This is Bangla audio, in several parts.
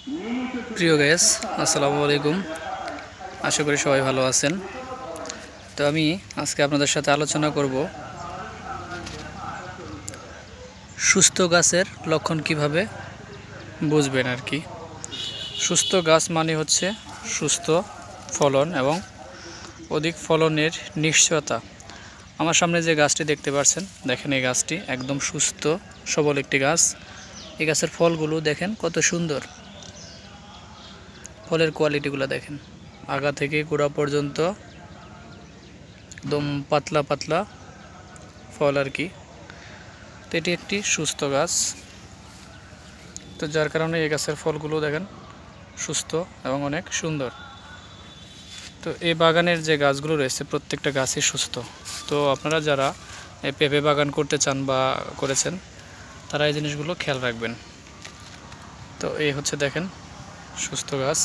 প্রিয় গাইস, আসসালামু আলাইকুম। আশা করি সবাই ভালো আছেন। তো আমি আজকে আপনাদের সাথে আলোচনা করব সুস্থ গাছের লক্ষণ কিভাবে বুঝবেন আর কি। সুস্থ গাছ মানে হচ্ছে সুস্থ ফলন এবং অধিক ফলনের নিশ্চয়তা। আমার সামনে যে গাছটি দেখতে পাচ্ছেন, দেখেন এই গাছটি একদম সুস্থ সবল একটি গাছ। এই গাছের ফলগুলো দেখেন কত সুন্দর, ফলের কোয়ালিটিগুলো দেখেন, আগা থেকে গোড়া পর্যন্ত একদম পাতলা পাতলা ফল আর কি। তো এটি একটি সুস্থ গাছ, তো যার কারণে এই গাছের ফলগুলো দেখেন সুস্থ এবং অনেক সুন্দর। তো এই বাগানের যে গাছগুলো রয়েছে প্রত্যেকটা গাছই সুস্থ। তো আপনারা যারা এই পেঁপে বাগান করতে চান বা করেছেন তারা এই জিনিসগুলো খেয়াল রাখবেন। তো এই হচ্ছে দেখেন সুস্থ গাছ,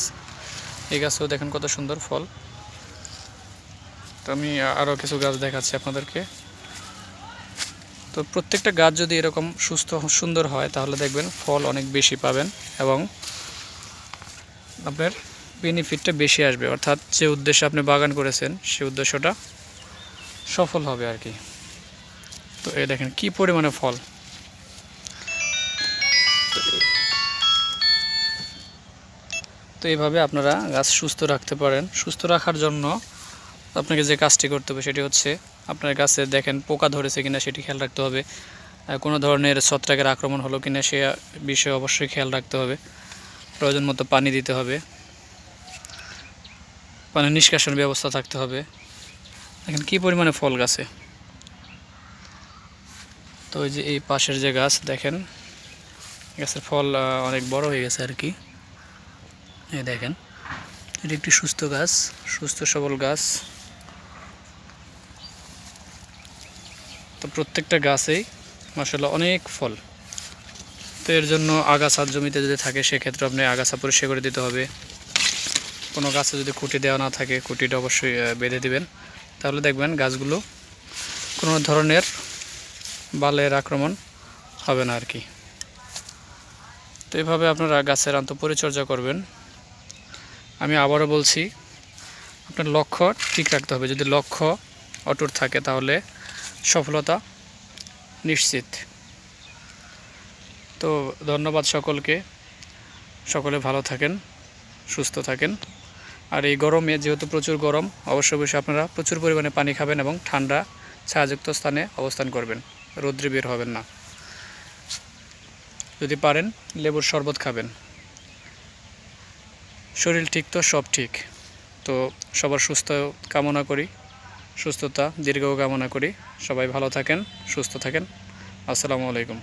এই গাছেও দেখেন কত সুন্দর ফল। তো আমি আরও কিছু গাছ দেখাচ্ছি আপনাদেরকে। তো প্রত্যেকটা গাছ যদি এরকম সুস্থ সুন্দর হয় তাহলে দেখবেন ফল অনেক বেশি পাবেন এবং আপনার বেনিফিটটা বেশি আসবে, অর্থাৎ যে উদ্দেশ্যে আপনি বাগান করেছেন সেই উদ্দেশ্যটা সফল হবে আর কি। তো এই দেখেন কি পরিমাণে ফল। তো এইভাবে আপনারা গাছ সুস্থ রাখতে পারেন। সুস্থ রাখার জন্য আপনাকে যে কাজটি করতে হবে সেটি হচ্ছে আপনার গাছে দেখেন পোকা ধরেছে কিনা সেটি খেয়াল রাখতে হবে, কোনো ধরনের ছত্রাকের আক্রমণ হলো কিনা সে বিষয়ে অবশ্যই খেয়াল রাখতে হবে। প্রয়োজন মতো পানি দিতে হবে, পানি নিষ্কাশন ব্যবস্থা থাকতে হবে। দেখেন কি পরিমাণে ফল গাছে। তো ওই যে এই পাশের যে গাছ দেখেন, গাছের ফল অনেক বড় হয়ে গেছে আর কি। এই দেখেন এটি একটি সুস্থ গাছ, সুস্থ সবল গাছ। তো প্রত্যেকটা গাছেই মাশাআল্লাহ অনেক ফল। তো এর জন্য আগাছা জমিতে যদি থাকে সেক্ষেত্রে আপনি আগাছা পরিষ্কার করে দিতে হবে। কোনো গাছে যদি খুঁটি দেওয়া না থাকে খুঁটিটা অবশ্যই বেঁধে দিবেন, তাহলে দেখবেন গাছগুলো কোনো ধরনের বালের আক্রমণ হবে না আর কি। তো এইভাবে আপনারা গাছের আন্তঃপরিচর্যা করবেন। আমি আবারও বলছি, আপনার লক্ষ্য ঠিক রাখতে হবে। যদি লক্ষ্য অটুট থাকে তাহলে সফলতা নিশ্চিত। তো ধন্যবাদ সকলকে, সকলে ভালো থাকেন, সুস্থ থাকেন। আর এই গরমে যেহেতু প্রচুর গরম, অবশ্যই আপনারা প্রচুর পরিমাণে পানি খাবেন এবং ঠান্ডা ছায়াযুক্ত স্থানে অবস্থান করবেন, রৌদ্রে বের হবেন না। যদি পারেন লেবুর শরবত খাবেন। শরীর ঠিক তো সব ঠিক। তো সবার সুস্থ কামনা করি, সুস্থতা দীর্ঘ কামনা করি। সবাই ভালো থাকেন, সুস্থ থাকেন। আসসালামু আলাইকুম।